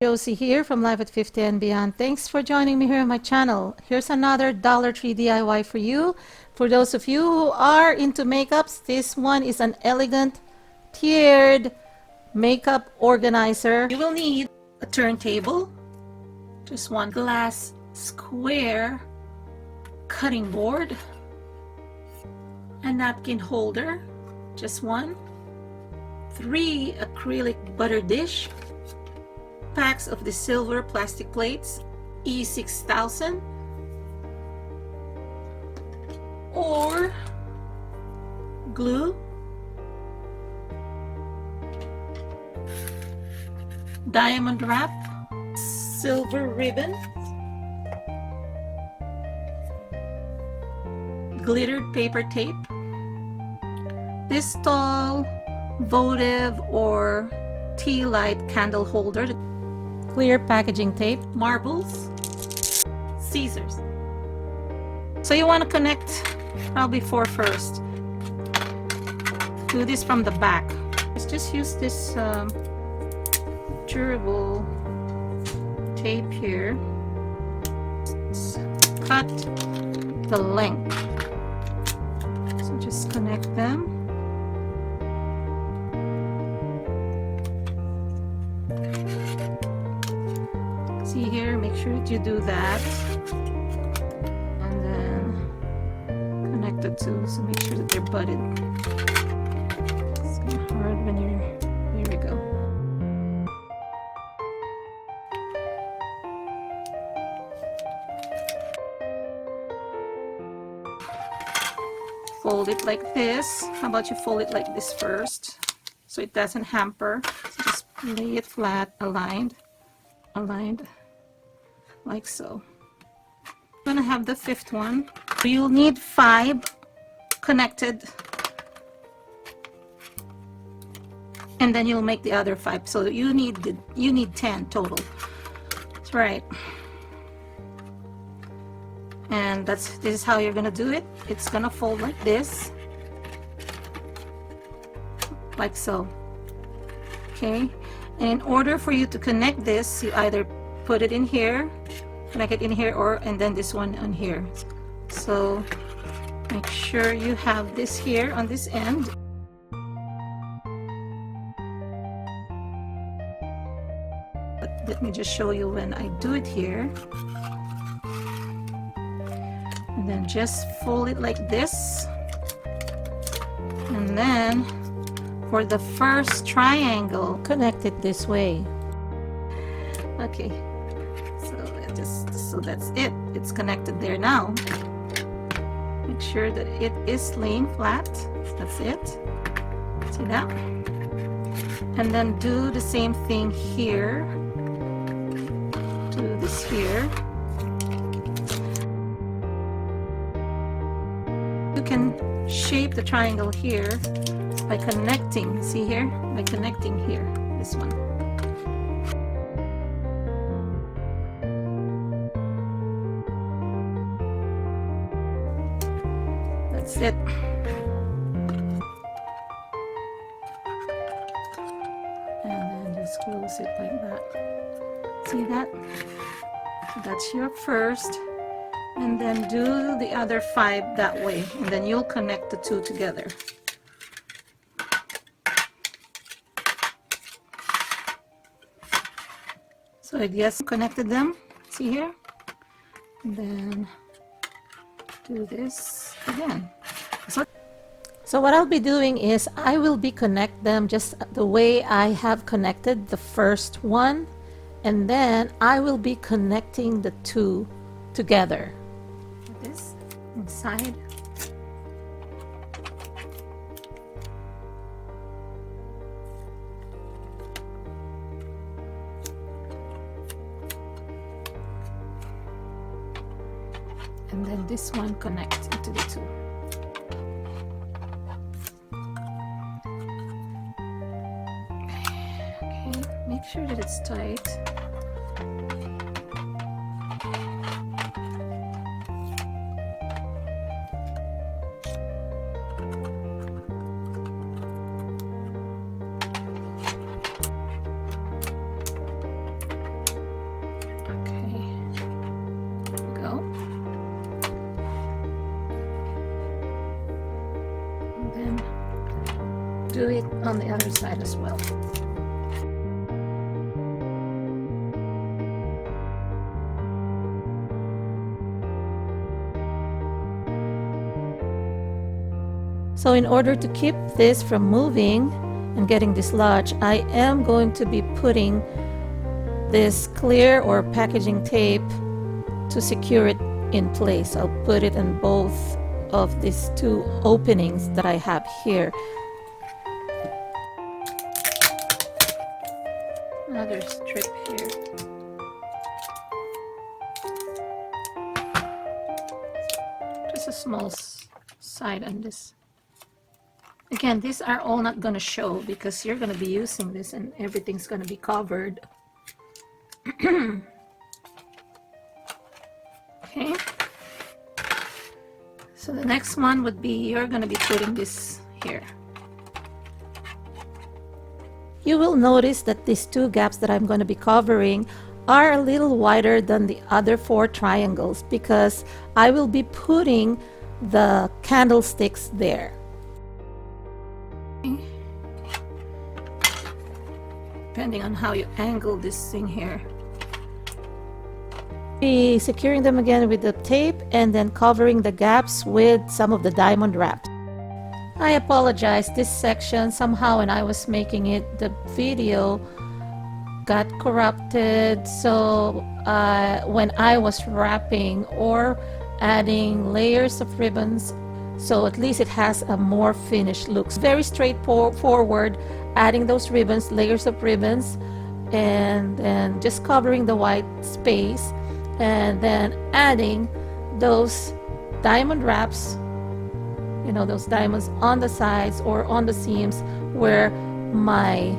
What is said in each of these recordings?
Josie here from Live at 50 and Beyond. Thanks for joining me here on my channel. Here's another Dollar Tree DIY for you. For those of you who are into makeups, this one is an elegant tiered makeup organizer. You will need a turntable, just one glass square cutting board, a napkin holder, just one, 3 acrylic butter dish, packs of the silver plastic plates E6000 or glue, diamond wrap, silver ribbon, glittered paper tape, this tall votive or tea light candle holder, clear packaging tape, marbles, scissors. So you want to connect probably 4 first. Do this from the back. Let's just use this durable tape here. Let's cut the length. So just connect them. See here, make sure that you do that, and then connect the two, so make sure that they're butted. It's kind of hard when you're, here we go. Fold it like this. How about you fold it like this first, so it doesn't hamper. So just lay it flat, aligned like so. I'm gonna have the 5th one. You'll need 5 connected, and then you'll make the other 5. So you need 10 total. That's right. And this is how you're gonna do it. It's gonna fold like this, like so. Okay. And in order for you to connect this, you either put it in here, connect it in here, or and then this one on here. So make sure you have this here on this end. But let me just show you when I do it here. And then just fold it like this. And then for the first triangle, connect it this way. Okay, so that's it. It's connected there now. Make sure that it is laying flat. That's it. See that? And then do the same thing here. Do this here. You can shape the triangle here by connecting. See here? By connecting here. This one. That's it. And then just close it like that. See that? So that's your first. And then do the other 5 that way. And then you'll connect the 2 together. So I just connected them. See here? And then do this again. So what I'll be doing is I will be connect them just the way I have connected the first one, and then I will be connecting the 2 together. This inside. And then this one connects into the 2. Okay, make sure that it's tight. do it on the other side as well. So in order to keep this from moving and getting dislodged, I am going to be putting this clear or packaging tape to secure it in place. I'll put it in both of these two openings that I have here. Another strip here. Just a small side on this. Again, these are all not going to show because you're going to be using this and everything's going to be covered. Okay. So the next one would be, you're going to be putting this here. You will notice that these two gaps that I'm going to be covering are a little wider than the other 4 triangles because I will be putting the candlesticks there. Depending on how you angle this thing here. Be securing them again with the tape and then covering the gaps with some of the diamond wrap. I apologize, this section somehow when I was making it, the video got corrupted, so when I was wrapping or adding layers of ribbons, so at least it has a more finished look. It's very straightforward, adding those ribbons, layers of ribbons, and then just covering the white space, and then adding those diamond wraps, you know, those diamonds on the sides or on the seams where my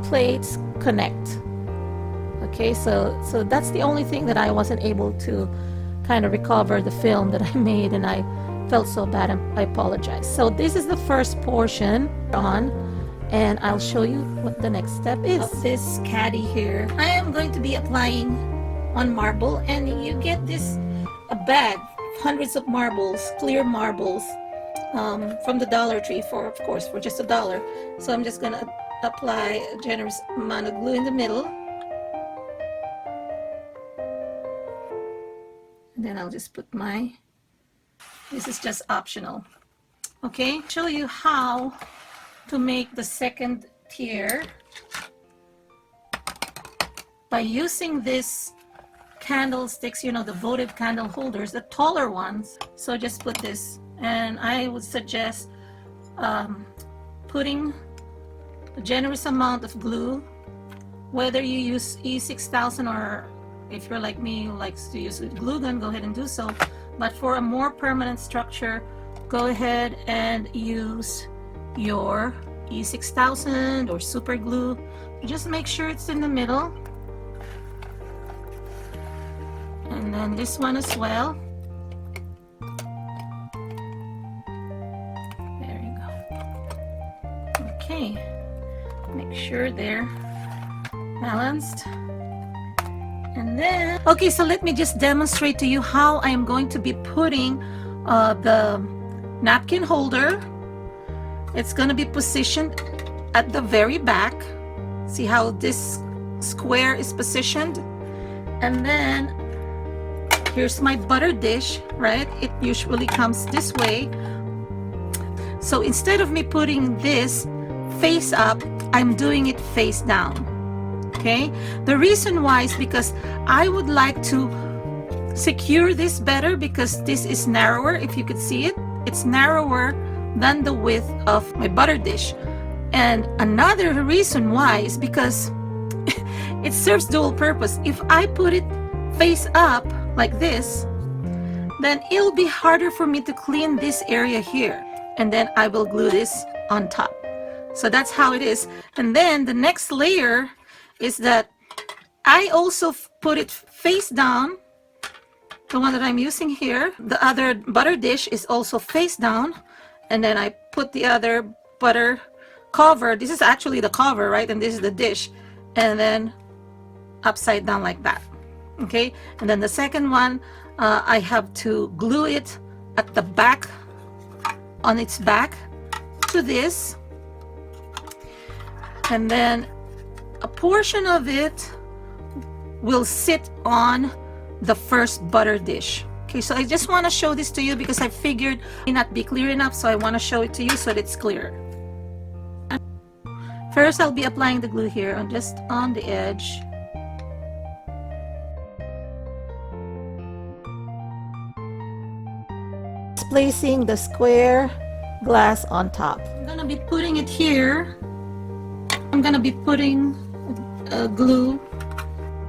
plates connect. Okay, so that's the only thing that I wasn't able to kind of recover the film that I made, and I felt so bad and I apologize. So this is the first portion on, and I'll show you what the next step is. This caddy here, I am going to be applying on marble, and you get this a bag, hundreds of marbles, clear marbles, from the Dollar Tree for, of course, for just $1. So I'm just gonna apply a generous amount of glue in the middle. And then I'll just put my, this is just optional. Okay, show you how to make the second tier by using this candlesticks, you know, the votive candle holders, the taller ones. So just put this, and I would suggest putting a generous amount of glue, whether you use E6000 or if you're like me who likes to use a glue gun, go ahead and do so. But for a more permanent structure, go ahead and use your E6000 or super glue. Just make sure it's in the middle. And then this one as well. There you go. Okay, make sure they're balanced. And then, okay, so let me just demonstrate to you how I am going to be putting the napkin holder. It's going to be positioned at the very back. See how this square is positioned? And then here's my butter dish, right? It usually comes this way. So instead of me putting this face up, I'm doing it face down. Okay, the reason why is because I would like to secure this better, because this is narrower. If you could see it, it's narrower than the width of my butter dish. And another reason why is because it serves dual purpose. If I put it face up like this, then it'll be harder for me to clean this area here, and then I will glue this on top. So that's how it is. And then the next layer is that I also put it face down. The one that I'm using here, the other butter dish, is also face down, and then I put the other butter cover. This is actually the cover, right? And this is the dish, and then upside down like that. Okay, and then the second one, I have to glue it at the back, on its back, to this, and then a portion of it will sit on the first butter dish. Okay, so I just want to show this to you because I figured it may not be clear enough, so I want to show it to you so that it's clear. First, I'll be applying the glue here on just on the edge. Placing the square glass on top. I'm gonna be putting it here. I'm gonna be putting glue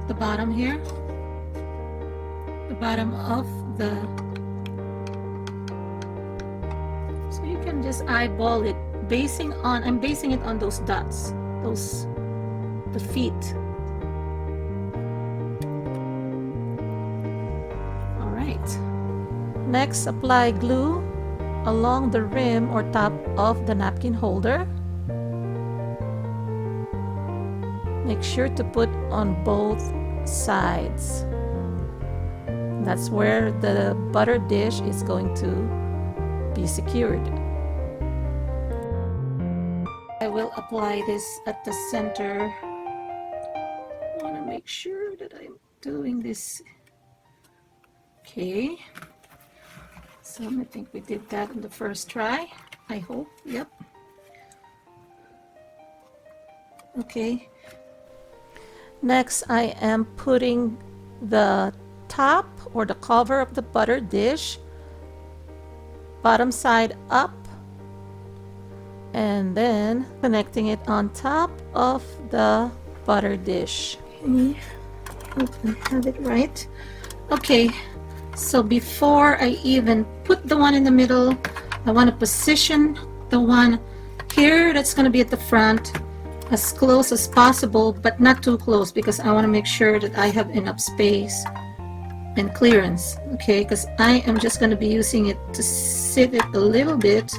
the bottom here, the bottom of the, so you can just eyeball it, I'm basing it on those dots, the feet. All right, next apply glue along the rim or top of the napkin holder. Make sure to put on both sides. That's where the butter dish is going to be secured. I will apply this at the center. I want to make sure that I'm doing this. Okay. So I think we did that in the first try. I hope. Yep. Okay. Next, I am putting the top or the cover of the butter dish bottom side up, and then connecting it on top of the butter dish. Okay. Hope I have it right. Okay, so before I even put the one in the middle, I want to position the one here that's going to be at the front as close as possible, but not too close, because I want to make sure that I have enough space and clearance. Okay, because I am just going to be using it to sit it a little bit,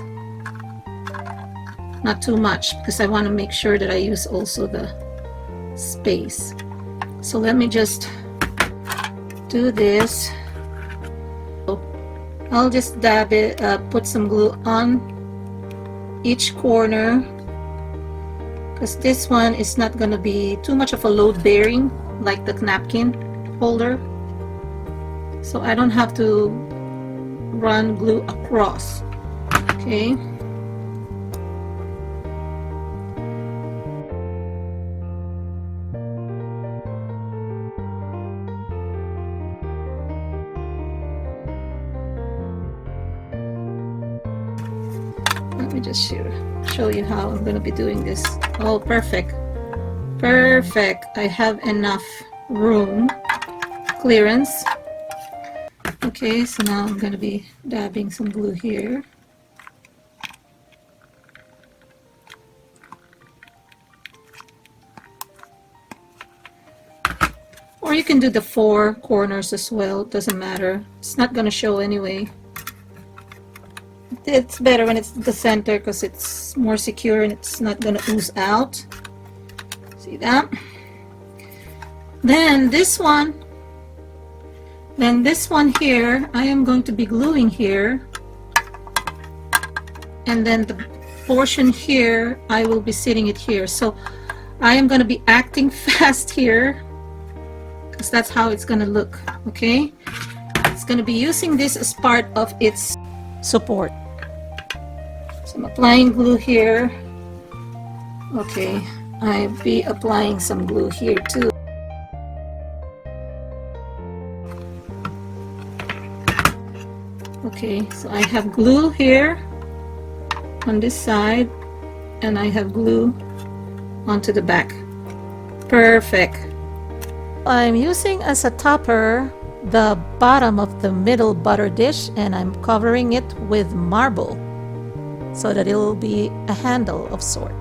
not too much, because I want to make sure that I use also the space. So let me just do this. I'll just dab it, put some glue on each corner, because this one is not going to be too much of a load bearing like the napkin holder, so I don't have to run glue across. Okay. Let me just show you how I'm going to be doing this. Oh, perfect. Perfect. I have enough room, clearance. Okay, so now I'm going to be dabbing some glue here. Or you can do the 4 corners as well. Doesn't matter. It's not going to show anyway. It's better when it's the center because it's more secure and it's not going to ooze out. See that? Then this one here, I am going to be gluing here. And then the portion here, I will be sitting it here. So I am going to be acting fast here, because that's how it's going to look. Okay? It's going to be using this as part of its support. So I'm applying glue here. Okay, I'll be applying some glue here too. Okay, so I have glue here on this side, and I have glue onto the back. Perfect. I'm using as a topper the bottom of the middle butter dish, and I'm covering it with marble so that it will be a handle of sort,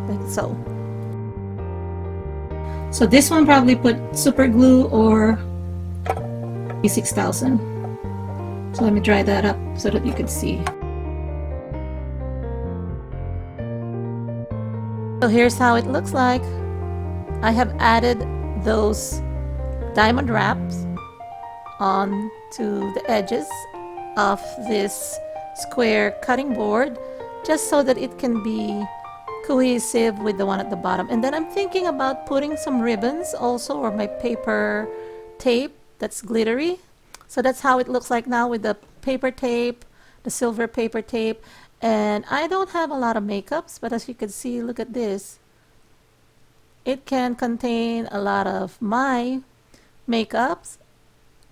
like so. So this one probably put super glue or 6000. So let me dry that up so that you can see. So here's how it looks like. I have added those diamond wraps onto the edges of this square cutting board. just so that it can be cohesive with the one at the bottom. And then I'm thinking about putting some ribbons also, or my paper tape that's glittery. So that's how it looks like now with the paper tape, the silver paper tape. And I don't have a lot of makeups, but as you can see, look at this. It can contain a lot of my makeups.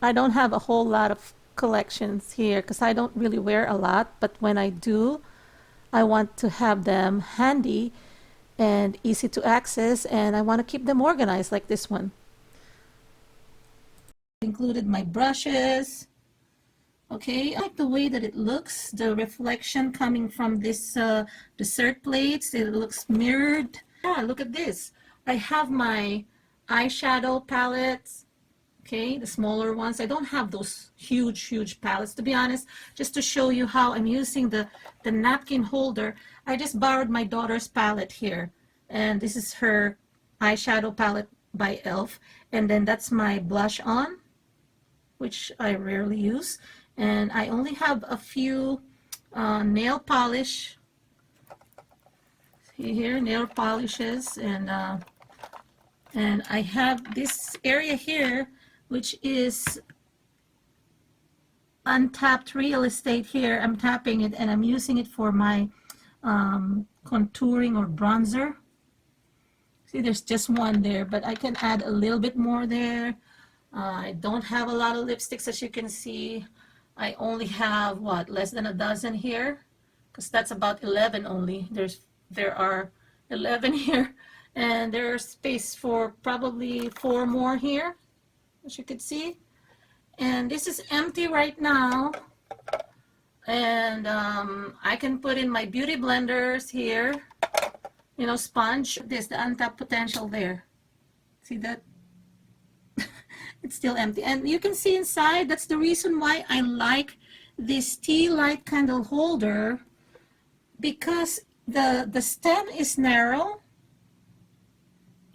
I don't have a whole lot of collections here because I don't really wear a lot, but when I do, I want to have them handy and easy to access, and I want to keep them organized like this one. Included my brushes. Okay, I like the way that it looks, the reflection coming from this dessert plates. It looks mirrored. Yeah, look at this. I have my eyeshadow palettes. Okay, the smaller ones. I don't have those huge palettes, to be honest. Just to show you how I'm using the napkin holder, I just borrowed my daughter's palette here. And this is her eyeshadow palette by e.l.f. And then that's my blush on, which I rarely use. And I only have a few nail polish. See here, nail polishes. And I have this area here, which is untapped real estate here. I'm tapping it and I'm using it for my contouring or bronzer. See, there's just one there, but I can add a little bit more there. I don't have a lot of lipsticks, as you can see. I only have, what, less than a dozen here, because that's about 11 only. There are 11 here, and there's space for probably 4 more here, as you can see. And this is empty right now, and I can put in my beauty blenders here, you know, sponge. This, the untapped potential there. See that? It's still empty, and you can see inside. That's the reason why I like this tea light candle holder, because the stem is narrow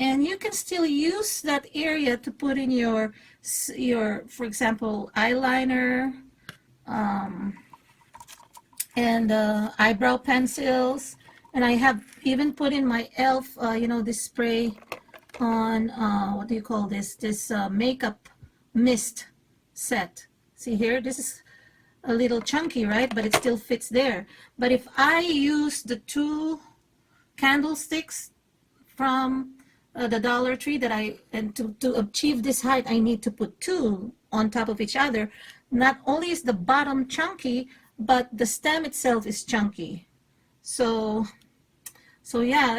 and you can still use that area to put in your for example, eyeliner and eyebrow pencils. And I have even put in my e.l.f. You know, this spray on what do you call this makeup mist set. See here, this is a little chunky, right? But it still fits there. But if I use the 2 candlesticks from the Dollar Tree and to achieve this height, I need to put 2 on top of each other. Not only is the bottom chunky, but the stem itself is chunky. So yeah,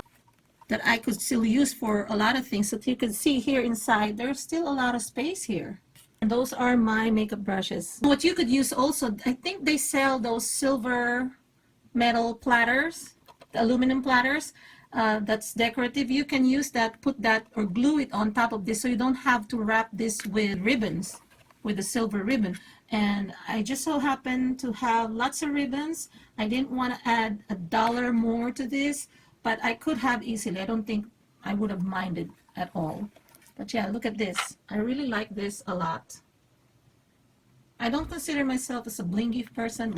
that I could still use for a lot of things. So you can see here inside, there's still a lot of space here. And those are my makeup brushes. What you could use also, I think they sell those silver metal platters, the aluminum platters, that's decorative. You can use that, put that or glue it on top of this, so you don't have to wrap this with ribbons, with the silver ribbon. And I just so happen to have lots of ribbons. I didn't want to add $1 more to this, but I could have easily. I don't think I would have minded at all. But yeah, look at this. I really like this a lot. I don't consider myself as a blingy person,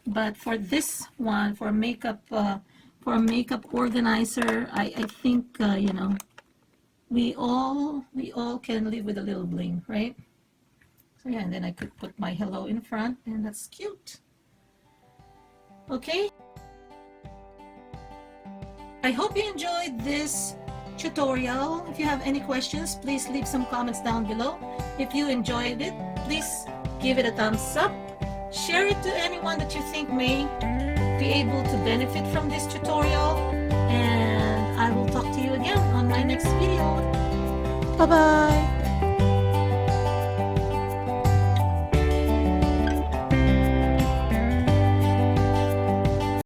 but for this one, for a makeup organizer, I think you know, we all can live with a little bling, right? So yeah, and then I could put my hello in front, and that's cute. Okay. I hope you enjoyed this tutorial. If you have any questions, please leave some comments down below. If you enjoyed it, please give it a thumbs up. Share it to anyone that you think may be able to benefit from this tutorial. And I will talk to you again on my next video. Bye-bye.